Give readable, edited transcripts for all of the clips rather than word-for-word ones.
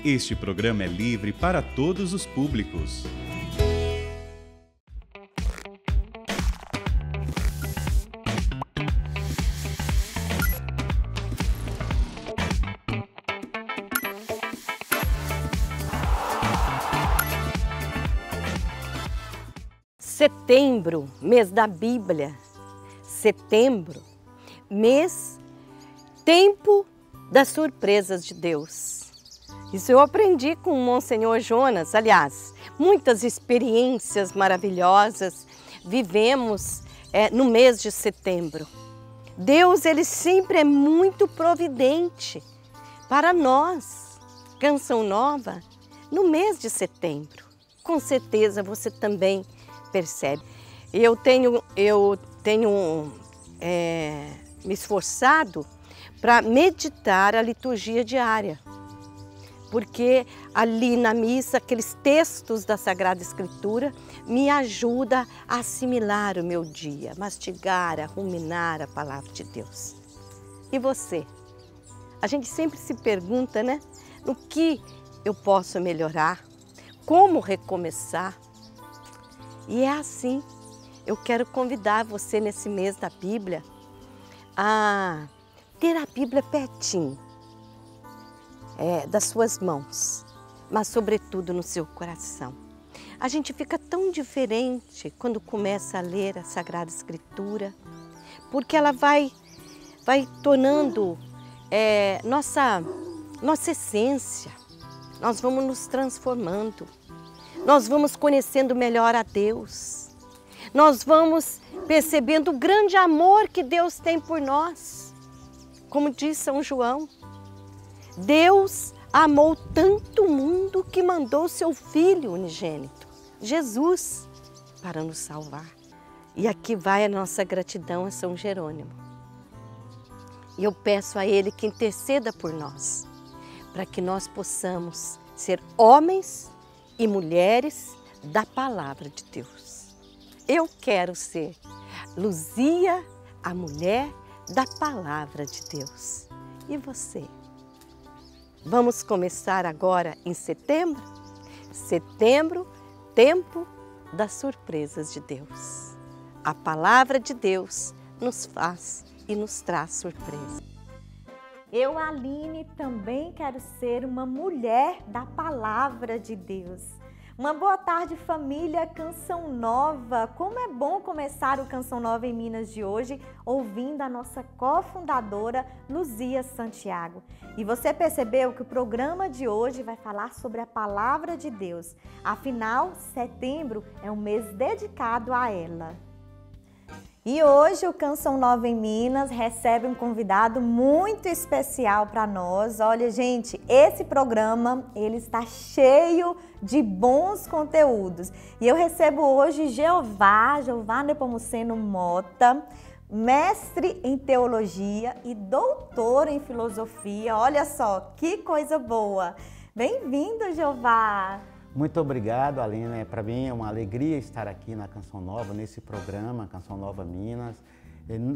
Este programa é livre para todos os públicos. Setembro, mês da Bíblia. Setembro, mês, tempo das surpresas de Deus. Isso eu aprendi com o Monsenhor Jonas. Aliás, muitas experiências maravilhosas vivemos no mês de setembro. Deus, Ele sempre é muito providente para nós. Canção Nova, no mês de setembro. Com certeza você também percebe. Eu tenho me esforçado para meditar a liturgia diária, porque ali na missa, aqueles textos da Sagrada Escritura me ajudam a assimilar o meu dia, mastigar, a ruminar a palavra de Deus. E você? A gente sempre se pergunta, né? No que eu posso melhorar? Como recomeçar? E é assim, eu quero convidar você nesse mês da Bíblia a ter a Bíblia pertinho das suas mãos, mas sobretudo no seu coração. A gente fica tão diferente quando começa a ler a Sagrada Escritura, porque ela vai tornando nossa essência. Nós vamos nos transformando, nós vamos conhecendo melhor a Deus, nós vamos percebendo o grande amor que Deus tem por nós. Como diz São João, Deus amou tanto o mundo que mandou seu Filho unigênito, Jesus, para nos salvar. E aqui vai a nossa gratidão a São Jerônimo. E eu peço a ele que interceda por nós, para que nós possamos ser homens e mulheres da palavra de Deus. Eu quero ser Luzia, a mulher da palavra de Deus. E você? Vamos começar agora em setembro? Setembro, tempo das surpresas de Deus. A palavra de Deus nos faz e nos traz surpresa. Eu, Aline, também quero ser uma mulher da palavra de Deus. Uma boa tarde, família Canção Nova. Como é bom começar o Canção Nova em Minas de hoje, ouvindo a nossa cofundadora, Luzia Santiago. E você percebeu que o programa de hoje vai falar sobre a palavra de Deus. Afinal, setembro é um mês dedicado a ela. E hoje o Canção Nova em Minas recebe um convidado muito especial para nós. Olha, gente, esse programa ele está cheio de bons conteúdos. E eu recebo hoje Jeová Nepomuceno Mota, mestre em teologia e doutor em filosofia. Olha só, que coisa boa! Bem-vindo, Jeová! Muito obrigado, Aline. Para mim é uma alegria estar aqui na Canção Nova, nesse programa, Canção Nova Minas.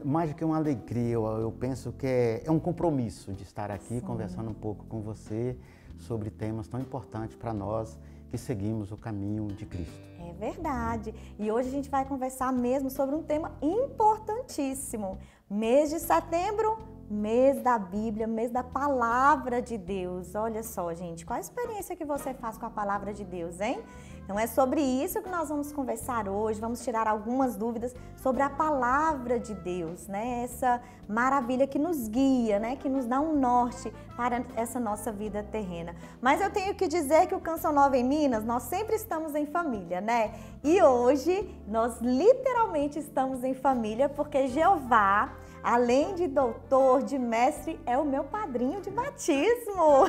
Mais do que uma alegria, eu penso que é um compromisso de estar aqui conversando um pouco com você sobre temas tão importantes para nós que seguimos o caminho de Cristo. É verdade. E hoje a gente vai conversar mesmo sobre um tema importantíssimo. Mês de setembro, mês da Bíblia, mês da Palavra de Deus. Olha só, gente, qual a experiência que você faz com a Palavra de Deus, hein? Então é sobre isso que nós vamos conversar hoje, vamos tirar algumas dúvidas sobre a Palavra de Deus, né? Essa maravilha que nos guia, né? Que nos dá um norte para essa nossa vida terrena. Mas eu tenho que dizer que o Canção Nova em Minas, nós sempre estamos em família, né? E hoje nós literalmente estamos em família porque Jeová, além de doutor, de mestre, é o meu padrinho de batismo.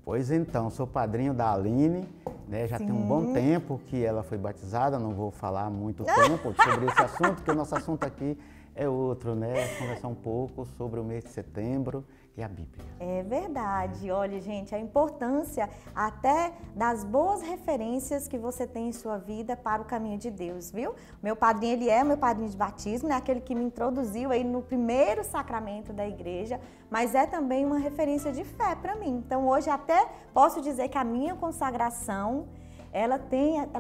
Pois então, sou padrinho da Aline, né? Já tem um bom tempo que ela foi batizada, não vou falar muito tempo sobre esse assunto, porque o nosso assunto aqui é outro, né? Conversar um pouco sobre o mês de setembro, que é a Bíblia. É verdade. Olha, gente, a importância até das boas referências que você tem em sua vida para o caminho de Deus, viu? Meu padrinho, ele é meu padrinho de batismo, né? Aquele que me introduziu aí no primeiro sacramento da igreja, mas é também uma referência de fé para mim. Então, hoje até posso dizer que a minha consagração, ela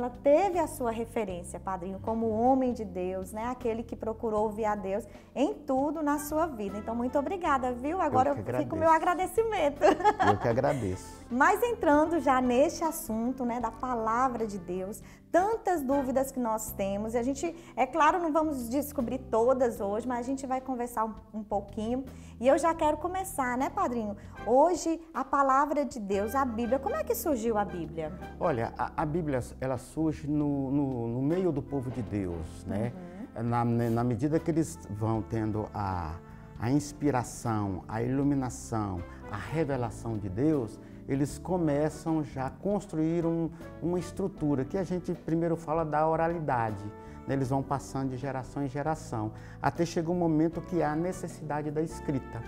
teve a sua referência, padrinho, como homem de Deus, né? Aquele que procurou ouvir a Deus em tudo na sua vida. Então, muito obrigada, viu? Agora eu fico o meu agradecimento. Eu que agradeço. Mas entrando já neste assunto, né, da palavra de Deus, tantas dúvidas que nós temos, e a gente, é claro, não vamos descobrir todas hoje, mas a gente vai conversar um pouquinho. E eu já quero começar, né, padrinho? Hoje, a palavra de Deus, a Bíblia, como é que surgiu a Bíblia? Olha, a Bíblia, ela surge no meio do povo de Deus, né? Na medida que eles vão tendo a inspiração, a iluminação, a revelação de Deus, eles começam já a construir uma estrutura, que a gente primeiro fala da oralidade. Eles vão passando de geração em geração, até chega um momento que há a necessidade da escrita.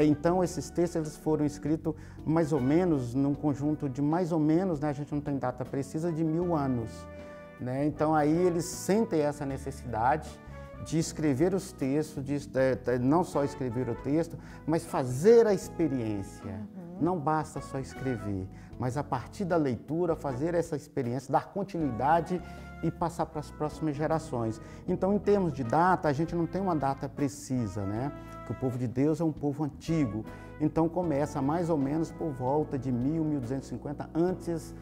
Então, esses textos eles foram escritos mais ou menos, num conjunto de mais ou menos, né, a gente não tem data precisa, de 1000 anos. Então, aí eles sentem essa necessidade de escrever os textos, não só escrever o texto, mas fazer a experiência. Não basta só escrever, mas a partir da leitura fazer essa experiência, dar continuidade e passar para as próximas gerações. Então, em termos de data, a gente não tem uma data precisa, né? Que o povo de Deus é um povo antigo. Então, começa mais ou menos por volta de 1000, 1250, antes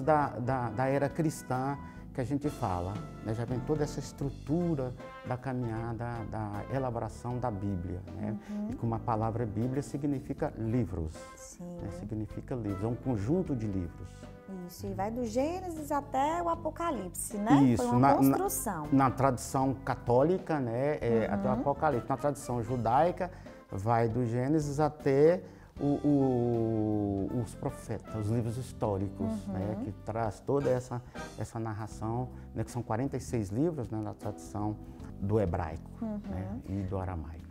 da era cristã, que a gente fala, né? Já vem toda essa estrutura da caminhada, da elaboração da Bíblia, né? E como a palavra Bíblia significa livros, né? Significa livros, é um conjunto de livros. Isso, e vai do Gênesis até o Apocalipse, né? Isso, foi uma construção. Na tradição católica, né? Até o Apocalipse. Na tradição judaica, vai do Gênesis até os profetas, os livros históricos, né, que traz toda essa narração, né, que são 46 livros, né, na tradição do hebraico, né, e do aramaico.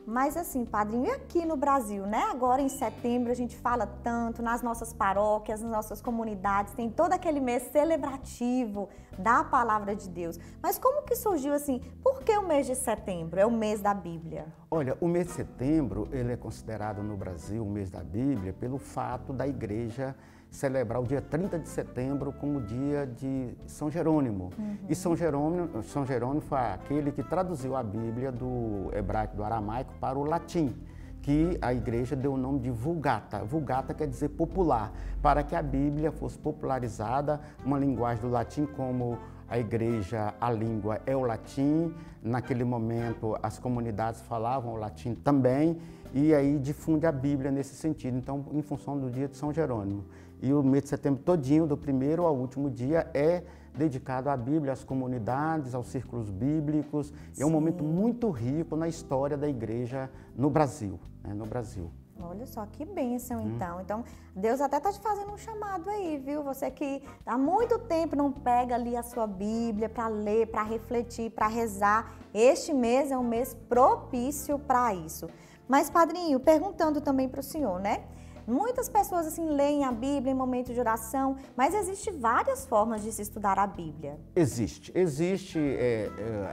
Mas assim, padrinho, e aqui no Brasil, né? Agora em setembro a gente fala tanto nas nossas paróquias, nas nossas comunidades, tem todo aquele mês celebrativo da palavra de Deus. Mas como que surgiu assim? Por que o mês de setembro é o mês da Bíblia? Olha, o mês de setembro, ele é considerado no Brasil o mês da Bíblia pelo fato da igreja celebrar o dia 30 de setembro como dia de São Jerônimo. E São Jerônimo foi aquele que traduziu a Bíblia do hebraico, do aramaico, para o latim, que a igreja deu o nome de Vulgata. Vulgata quer dizer popular, para que a Bíblia fosse popularizada, uma linguagem do latim, como a igreja, a língua é o latim. Naquele momento as comunidades falavam o latim também, e aí difunde a Bíblia nesse sentido, então em função do dia de São Jerônimo. E o mês de setembro todinho, do primeiro ao último dia, é dedicado à Bíblia, às comunidades, aos círculos bíblicos. Sim. É um momento muito rico na história da igreja no Brasil, né, no Brasil. Olha só que bênção, então. Então, Deus até está te fazendo um chamado aí, viu? Você que há muito tempo não pega ali a sua Bíblia para ler, para refletir, para rezar. Este mês é um mês propício para isso. Mas, padrinho, perguntando também para o senhor, né? Muitas pessoas assim leem a Bíblia em momento de oração, mas existem várias formas de se estudar a Bíblia. Existe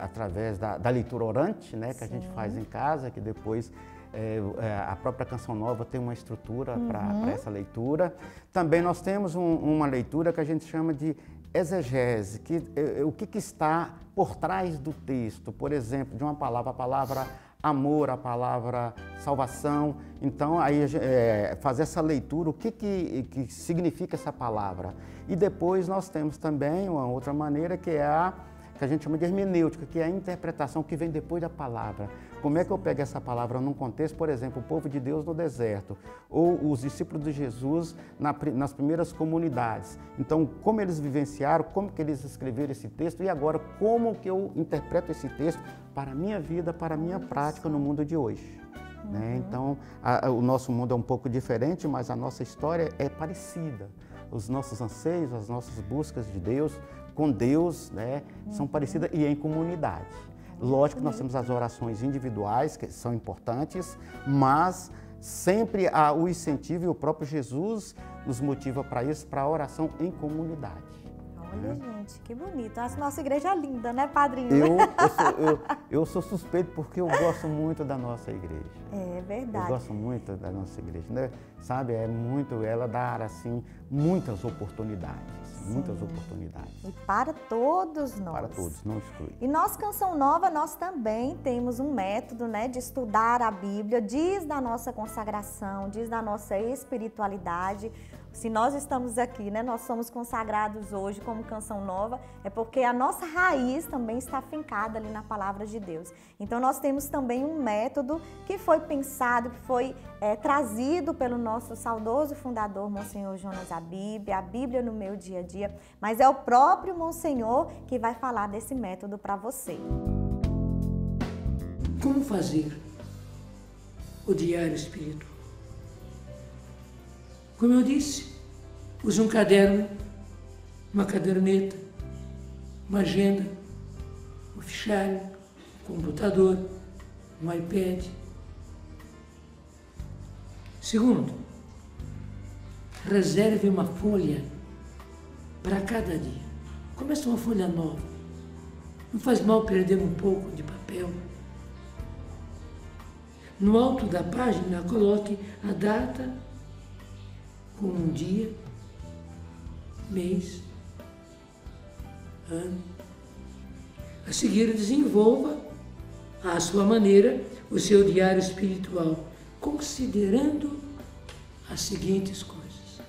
através da leitura orante, né, que Sim. a gente faz em casa, que depois a própria Canção Nova tem uma estrutura para essa leitura. Também nós temos uma leitura que a gente chama de exegese, o que está por trás do texto, por exemplo, de uma palavra, a palavra amor, a palavra salvação. Então, aí fazer essa leitura, o que significa essa palavra. E depois nós temos também uma outra maneira, que é que a gente chama de hermenêutica, que é a interpretação que vem depois da palavra. Como é que eu pego essa palavra num contexto, por exemplo, o povo de Deus no deserto, ou os discípulos de Jesus nas primeiras comunidades. Então, como eles vivenciaram, como que eles escreveram esse texto, e agora como que eu interpreto esse texto para a minha vida, para a minha prática no mundo de hoje. Né? Então, o nosso mundo é um pouco diferente, mas a nossa história é parecida. Os nossos anseios, as nossas buscas de Deus, com Deus, né, são parecidas, e em comunidade. Lógico que nós temos as orações individuais, que são importantes, mas sempre há o incentivo e o próprio Jesus nos motiva para isso, para a oração em comunidade. Olha, gente, que bonito. A nossa igreja é linda, né, padrinho? Eu sou suspeito porque eu gosto muito da nossa igreja. É verdade. Eu gosto muito da nossa igreja, né? Sabe, ela dá, assim, muitas oportunidades. Sim. Muitas oportunidades. E para todos nós. Para todos, não exclui. E nós, Canção Nova, nós também temos um método, né, de estudar a Bíblia, diz da nossa consagração, diz da nossa espiritualidade. Se nós estamos aqui, né, nós somos consagrados hoje como Canção Nova, é porque a nossa raiz também está fincada ali na Palavra de Deus. Então nós temos também um método que foi pensado, que foi trazido pelo nosso saudoso fundador, Monsenhor Jonas Abib, a Bíblia no meu dia a dia, mas é o próprio Monsenhor que vai falar desse método para você. Como fazer o diário espiritual? Como eu disse, use um caderno, uma caderneta, uma agenda, um fichário, um computador, um iPad. Segundo, reserve uma folha para cada dia. Comece uma folha nova. Não faz mal perder um pouco de papel. No alto da página, coloque a data com um dia, mês, ano. A seguir, desenvolva à sua maneira o seu diário espiritual, considerando as seguintes coisas.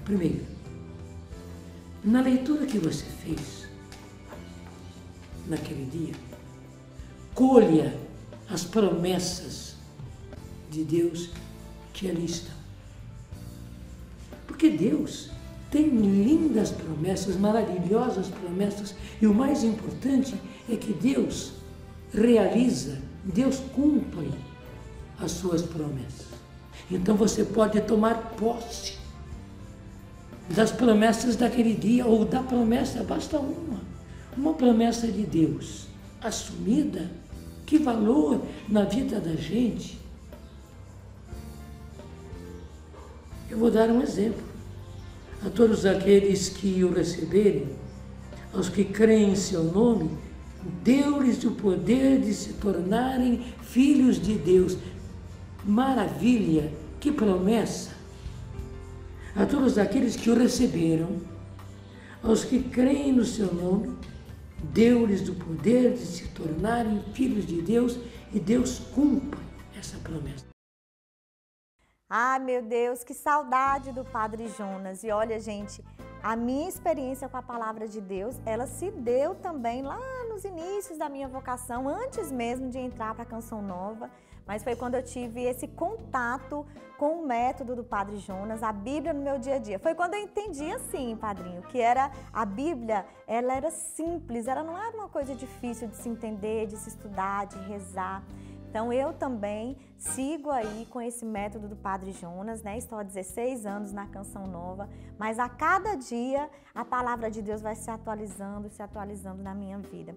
Primeiro, na leitura que você fez naquele dia, colha as promessas de Deus que ali estão. Porque Deus tem lindas promessas, maravilhosas promessas, e o mais importante é que Deus realiza, Deus cumpre as suas promessas. Então você pode tomar posse das promessas daquele dia, ou da promessa, basta uma promessa de Deus assumida, que valor na vida da gente. Eu vou dar um exemplo. A todos aqueles que o receberem, aos que creem em seu nome, deu-lhes o poder de se tornarem filhos de Deus. Maravilha, que promessa! A todos aqueles que o receberam, aos que creem no seu nome, deu-lhes o poder de se tornarem filhos de Deus, e Deus cumpre essa promessa. Ah, meu Deus, que saudade do Padre Jonas. E olha, gente, a minha experiência com a Palavra de Deus, ela se deu também lá nos inícios da minha vocação, antes mesmo de entrar para a Canção Nova. Mas foi quando eu tive esse contato com o método do Padre Jonas, a Bíblia no meu dia a dia. Foi quando eu entendi assim, padrinho, que a Bíblia, ela era simples, ela não era uma coisa difícil de se entender, de se estudar, de rezar. Então eu também sigo aí com esse método do Padre Jonas, né? Estou há 16 anos na Canção Nova, mas a cada dia a Palavra de Deus vai se atualizando na minha vida.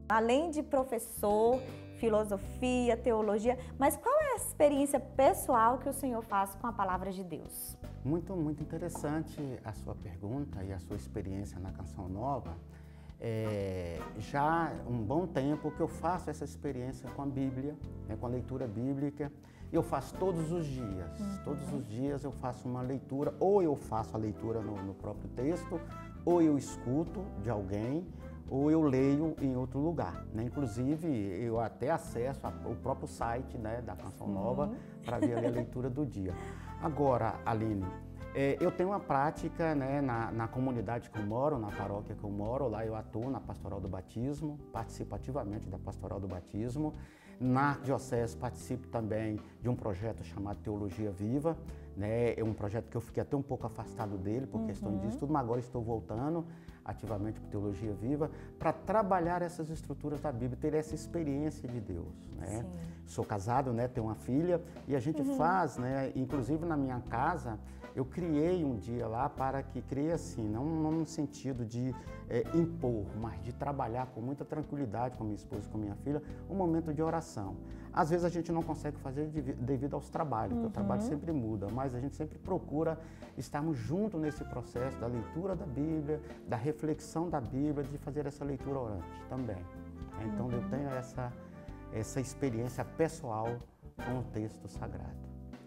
Além de professor, filosofia, teologia, mas qual é a experiência pessoal que o senhor faz com a Palavra de Deus? Muito, muito interessante a sua pergunta e a sua experiência na Canção Nova. Já há um bom tempo que eu faço essa experiência com a Bíblia, né, com a leitura bíblica. Eu faço todos os dias. Todos os dias eu faço uma leitura, ou eu faço a leitura no próprio texto, ou eu escuto de alguém, ou eu leio em outro lugar, né? Inclusive, eu até acesso o próprio site, né, da Canção Nova para ver ali a leitura do dia. Agora, Aline, eu tenho uma prática, né, na comunidade que eu moro, na paróquia que eu moro, lá eu atuo na Pastoral do Batismo, participo ativamente da Pastoral do Batismo. Na Diocese participo também de um projeto chamado Teologia Viva, né? É um projeto que eu fiquei até um pouco afastado dele por questão disso tudo, mas agora estou voltando ativamente para Teologia Viva para trabalhar essas estruturas da Bíblia, ter essa experiência de Deus, né? Sou casado, né? Tenho uma filha e a gente faz, né? Inclusive na minha casa, eu criei um dia lá para que criei assim, não no sentido de impor, mas de trabalhar com muita tranquilidade com minha esposa e com minha filha, um momento de oração. Às vezes a gente não consegue fazer devido aos trabalhos, porque o trabalho sempre muda, mas a gente sempre procura estarmos juntos nesse processo da leitura da Bíblia, da reflexão da Bíblia, de fazer essa leitura orante também. Então eu tenho essa experiência pessoal com o texto sagrado.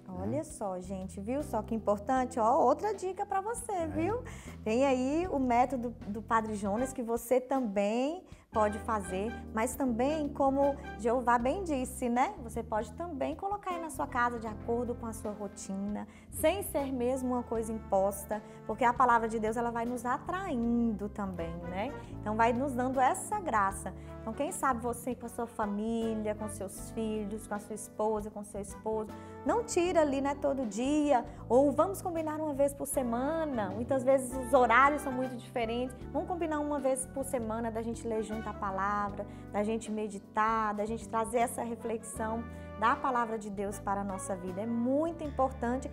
Olha só, gente, viu? Só que importante, ó, outra dica para você, viu? Tem aí o método do Padre Jonas que você também pode fazer, mas também, como Jeová bem disse, né? Você pode também colocar aí na sua casa de acordo com a sua rotina, sem ser mesmo uma coisa imposta, porque a palavra de Deus ela vai nos atraindo também, né? Então vai nos dando essa graça. Então quem sabe você com a sua família, com seus filhos, com a sua esposa, com seu esposo, não tira ali, né, todo dia, ou vamos combinar uma vez por semana. Muitas vezes os horários são muito diferentes. Vamos combinar uma vez por semana da gente ler junto a palavra, da gente meditar, da gente trazer essa reflexão da palavra de Deus para a nossa vida. É muito importante,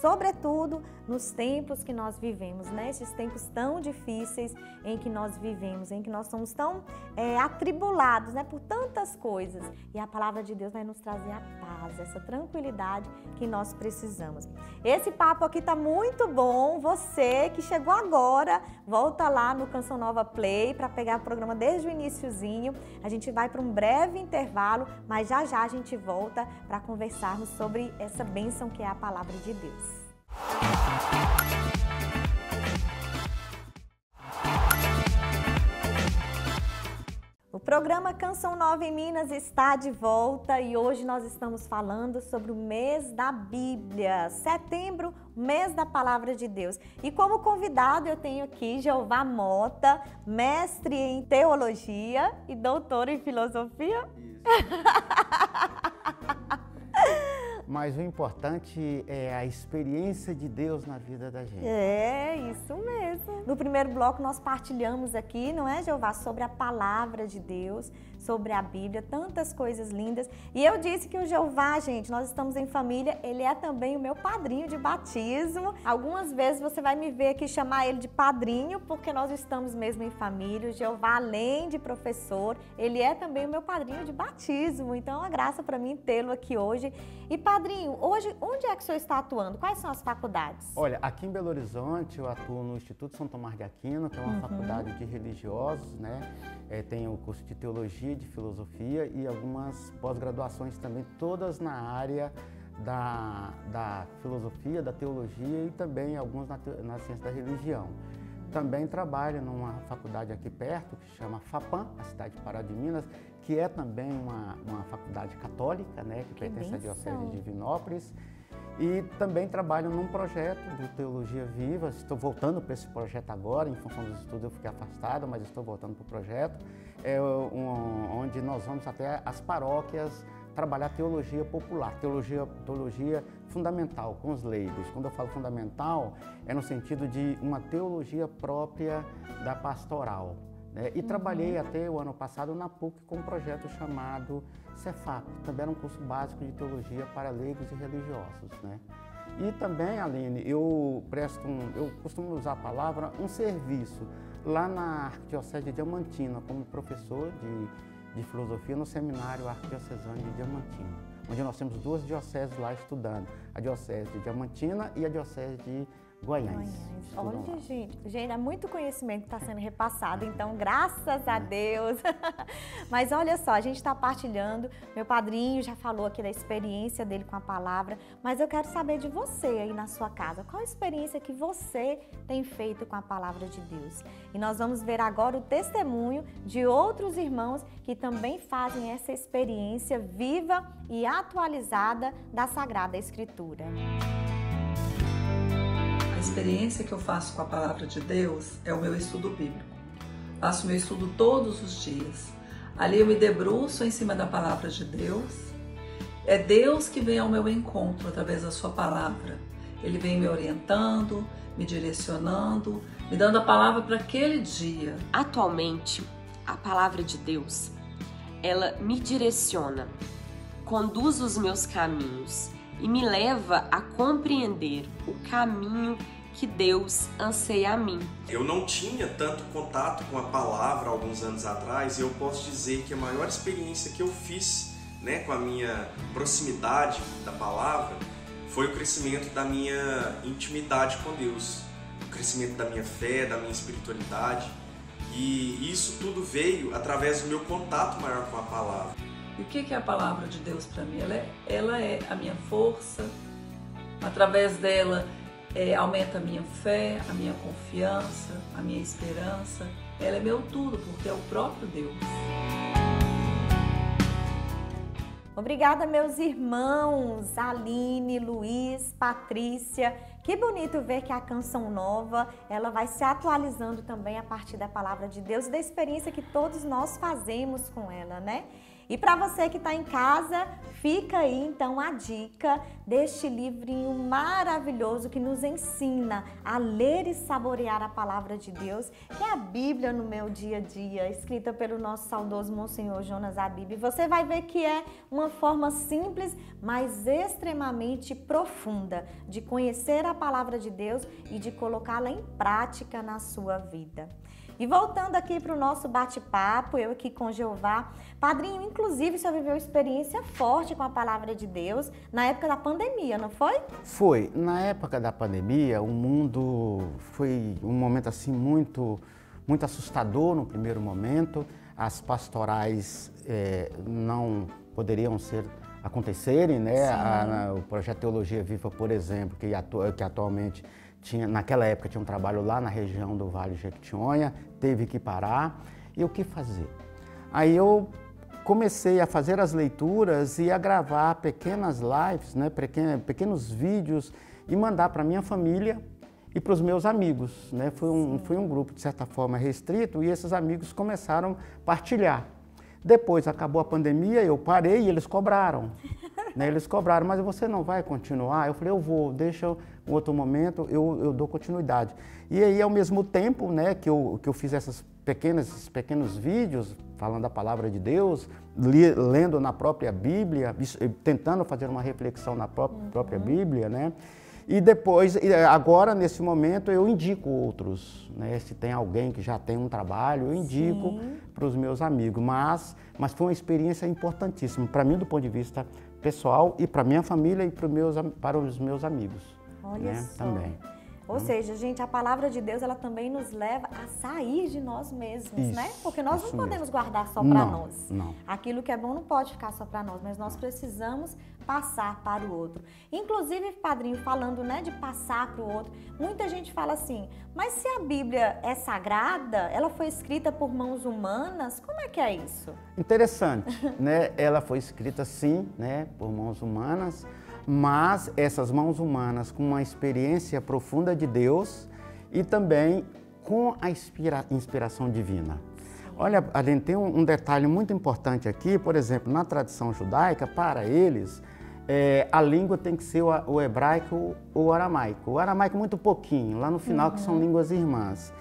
sobretudo nos tempos que nós vivemos, né? Esses tempos tão difíceis em que nós vivemos, em que nós somos tão atribulados, né, por tantas coisas. E a palavra de Deus vai nos trazer a paz, essa tranquilidade que nós precisamos. Esse papo aqui tá muito bom. Você que chegou agora, volta lá no Canção Nova Play para pegar o programa desde o iniciozinho. A gente vai para um breve intervalo, mas já já a gente volta para conversarmos sobre essa bênção que é a palavra de Deus. O programa Canção Nova em Minas está de volta e hoje nós estamos falando sobre o mês da Bíblia, setembro, mês da Palavra de Deus. E como convidado eu tenho aqui Jeová Mota, mestre em teologia e doutor em filosofia. Mas o importante é a experiência de Deus na vida da gente. É, isso mesmo. No primeiro bloco nós partilhamos aqui, não é, Jeová, sobre a palavra de Deus, sobre a Bíblia, tantas coisas lindas. E eu disse que o Jeová, gente, nós estamos em família, ele é também o meu padrinho de batismo. Algumas vezes você vai me ver aqui chamar ele de padrinho, porque nós estamos mesmo em família. O Jeová, além de professor, ele é também o meu padrinho de batismo. Então é uma graça para mim tê-lo aqui hoje. E padrinho, hoje, onde é que o senhor está atuando? Quais são as faculdades? Olha, aqui em Belo Horizonte eu atuo no Instituto São Tomás de Aquino, que é uma faculdade de religiosos, né? Tem o curso de teologia, de filosofia e algumas pós-graduações também, todas na área da filosofia, da teologia e também alguns na ciência da religião. Também trabalho numa faculdade aqui perto, que se chama FAPAM, a cidade de Pará de Minas, que é também uma faculdade católica, né, que pertence à Diocese de Divinópolis. E também trabalho num projeto de Teologia Viva. Estou voltando para esse projeto agora, em função dos estudos eu fiquei afastado, mas estou voltando para o projeto, onde nós vamos até as paróquias trabalhar teologia popular, teologia fundamental, com os leigos. Quando eu falo fundamental, é no sentido de uma teologia própria da pastoral. E trabalhei até o ano passado na PUC com um projeto chamado Cefap, também era um curso básico de teologia para leigos e religiosos, né? E também, Aline, eu costumo usar a palavra um serviço lá na Arquidiocese de Diamantina, como professor de filosofia no seminário Arquidiocesano de Diamantina, onde nós temos duas dioceses lá estudando, a Diocese de Diamantina e a Diocese de Guaianhães. Olha, gente, é muito conhecimento que está sendo repassado, então graças a Deus. Mas olha só, a gente está partilhando, meu padrinho já falou aqui da experiência dele com a palavra, mas eu quero saber de você aí na sua casa, qual a experiência que você tem feito com a palavra de Deus? E nós vamos ver agora o testemunho de outros irmãos que também fazem essa experiência viva e atualizada da Sagrada Escritura. A experiência que eu faço com a palavra de Deus é o meu estudo bíblico. Faço meu estudo todos os dias. Ali eu me debruço em cima da palavra de Deus. É Deus que vem ao meu encontro através da sua palavra. Ele vem me orientando, me direcionando, me dando a palavra para aquele dia. Atualmente, a palavra de Deus, ela me direciona, conduz os meus caminhos e me leva a compreender o caminho que Deus anseia a mim. Eu não tinha tanto contato com a palavra alguns anos atrás e eu posso dizer que a maior experiência que eu fiz né, com a minha proximidade da palavra, foi o crescimento da minha intimidade com Deus, o crescimento da minha fé, da minha espiritualidade. E isso tudo veio através do meu contato maior com a palavra. E o que é a palavra de Deus para mim? Ela é a minha força. Através dela aumenta a minha fé, a minha confiança, a minha esperança. Ela é meu tudo, porque é o próprio Deus. Obrigada, meus irmãos, Aline, Luiz, Patrícia. Que bonito ver que a Canção Nova, ela vai se atualizando também a partir da palavra de Deus e da experiência que todos nós fazemos com ela, né? E para você que está em casa, fica aí então a dica deste livrinho maravilhoso que nos ensina a ler e saborear a palavra de Deus, que é a Bíblia no meu dia a dia, escrita pelo nosso saudoso Monsenhor Jonas Abib. E você vai ver que é uma forma simples, mas extremamente profunda de conhecer a palavra de Deus e de colocá-la em prática na sua vida. E voltando aqui para o nosso bate-papo, eu aqui com Jeová, Padrinho, inclusive, o senhor viveu experiência forte com a palavra de Deus na época da pandemia, não foi? Foi. Na época da pandemia, o mundo foi um momento assim muito assustador no primeiro momento. As pastorais não poderiam acontecerem, né? O projeto Teologia Viva, por exemplo, que atualmente naquela época tinha um trabalho lá na região do Vale do Jequitinhonha, teve que parar. E o que fazer? Aí eu comecei a fazer as leituras e a gravar pequenas lives, né, pequenos vídeos e mandar para minha família e para os meus amigos, né? Foi um grupo de certa forma restrito e esses amigos começaram a partilhar. Depois acabou a pandemia, eu parei e eles cobraram. Né? Eles cobraram, mas você não vai continuar? Eu falei, eu vou, deixa um outro momento, eu dou continuidade. E aí, ao mesmo tempo, né, que eu fiz esses pequenos vídeos falando a palavra de Deus, lendo na própria Bíblia, tentando fazer uma reflexão na própria Bíblia, né? E depois, agora, nesse momento, eu indico outros, né? Se tem alguém que já tem um trabalho, eu indico para os meus amigos. Mas foi uma experiência importantíssima, para mim, do ponto de vista pessoal, e para minha família e para os meus amigos. Olha né? só. Também. Ou seja, gente, a palavra de Deus, ela também nos leva a sair de nós mesmos, Isso, né? Porque nós não podemos mesmo. guardar só para Não, nós. não. Aquilo que é bom não pode ficar só para nós, mas nós precisamos passar para o outro. Inclusive, Padrinho, falando, né, de passar para o outro, muita gente fala assim, mas se a Bíblia é sagrada, ela foi escrita por mãos humanas, como é que é isso? Interessante, né? Ela foi escrita, sim, né, por mãos humanas, mas essas mãos humanas com uma experiência profunda de Deus e também com a inspiração divina. Olha, a gente tem um detalhe muito importante aqui, por exemplo, na tradição judaica, para eles, a língua tem que ser o hebraico ou o aramaico. O aramaico muito pouquinho, lá no final, que são línguas irmãs.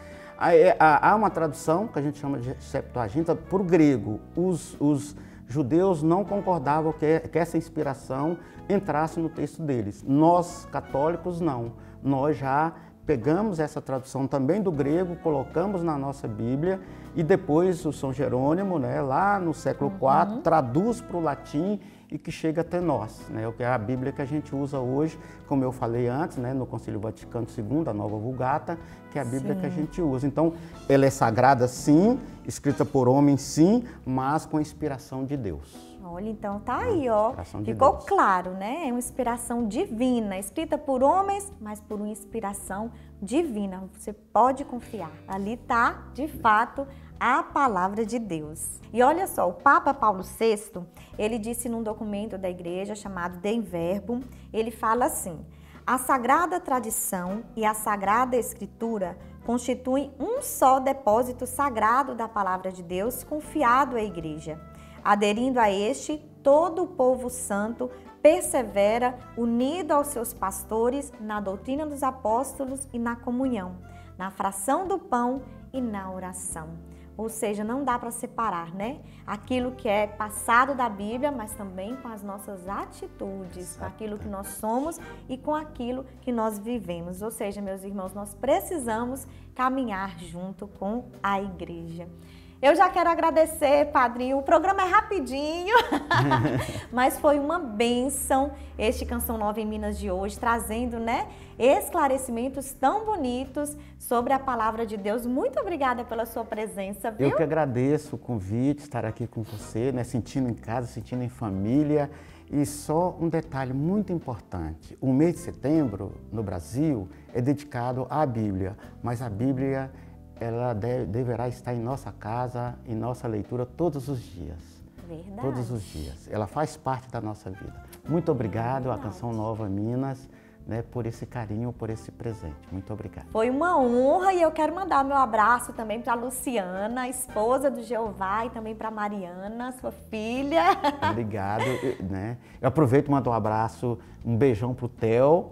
Há uma tradução que a gente chama de Septuaginta para o grego. Os judeus não concordavam que essa inspiração entrasse no texto deles. Nós, católicos, não. Nós já pegamos essa tradução também do grego, colocamos na nossa Bíblia e depois o São Jerônimo, né, lá no século IV, traduz para o latim e que chega até nós, né, o que é a Bíblia que a gente usa hoje, como eu falei antes, né, no Concílio Vaticano II, a Nova Vulgata, que é a Bíblia que a gente usa. Então, ela é sagrada, sim, escrita por homens, sim, mas com a inspiração de Deus. Olha, então tá aí, ó, Inspiração de ficou Deus. claro, né? É uma inspiração divina, escrita por homens, mas por uma inspiração divina. Você pode confiar. Ali tá, de fato, a palavra de Deus. E olha só, o Papa Paulo VI, ele disse num documento da igreja chamado Dei Verbum, ele fala assim: a sagrada tradição e a sagrada escritura constituem um só depósito sagrado da palavra de Deus confiado à igreja. Aderindo a este, todo o povo santo persevera unido aos seus pastores na doutrina dos apóstolos e na comunhão, na fração do pão e na oração. Ou seja, não dá para separar, né? Aquilo que é passado da Bíblia, mas também com as nossas atitudes, com aquilo que nós somos e com aquilo que nós vivemos. Ou seja, meus irmãos, nós precisamos caminhar junto com a igreja. Eu já quero agradecer, padrinho. O programa é rapidinho, mas foi uma bênção este Canção Nova em Minas de hoje, trazendo, né, esclarecimentos tão bonitos sobre a palavra de Deus. Muito obrigada pela sua presença, viu? Eu que agradeço o convite, estar aqui com você, né, sentindo em casa, sentindo em família. E só um detalhe muito importante, o mês de setembro no Brasil é dedicado à Bíblia, mas a Bíblia ela deverá estar em nossa casa, em nossa leitura todos os dias. Verdade. Todos os dias. Ela faz parte da nossa vida. Muito obrigado à Canção Nova Minas, né, por esse carinho, por esse presente. Muito obrigado. Foi uma honra e eu quero mandar meu abraço também para a Luciana, esposa do Jeová, e também para a Mariana, sua filha. Obrigado. Né? Eu aproveito e mando um abraço, um beijão para o Theo,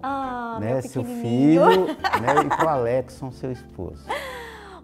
né, seu filho, né, e para o Alexson, seu esposo.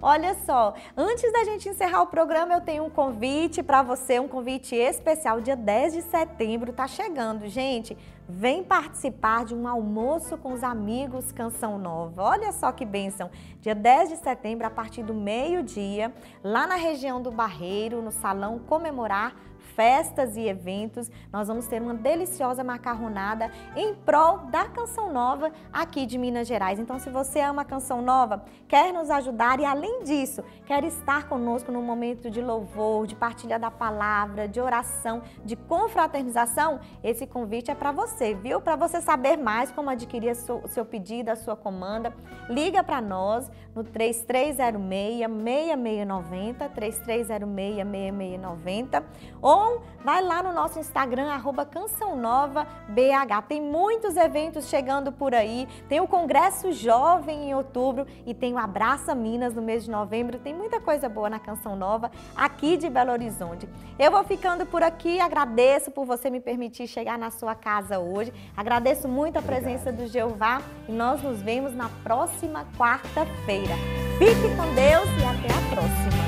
Olha só, antes da gente encerrar o programa, eu tenho um convite para você, um convite especial. Dia 10 de setembro tá chegando, gente. Vem participar de um almoço com os amigos Canção Nova. Olha só que bênção. Dia 10 de setembro, a partir do meio-dia, lá na região do Barreiro, no Salão Comemorar Festas e Eventos, nós vamos ter uma deliciosa macarronada em prol da Canção Nova aqui de Minas Gerais. Então, se você ama a Canção Nova, quer nos ajudar e, além disso, quer estar conosco no momento de louvor, de partilha da palavra, de oração, de confraternização, esse convite é para você, viu? Para você saber mais como adquirir o seu pedido, a sua comanda, liga para nós no 3306-6690, 3306-6690, ou vai lá no nosso Instagram, @CançãoNovaBH. Tem muitos eventos chegando por aí, tem o Congresso Jovem em outubro e tem o Abraça Minas no mês de novembro. Tem muita coisa boa na Canção Nova aqui de Belo Horizonte. Eu vou ficando por aqui, agradeço por você me permitir chegar na sua casa hoje, agradeço muito a presença do Jeová e nós nos vemos na próxima quarta-feira. Fique com Deus e até a próxima.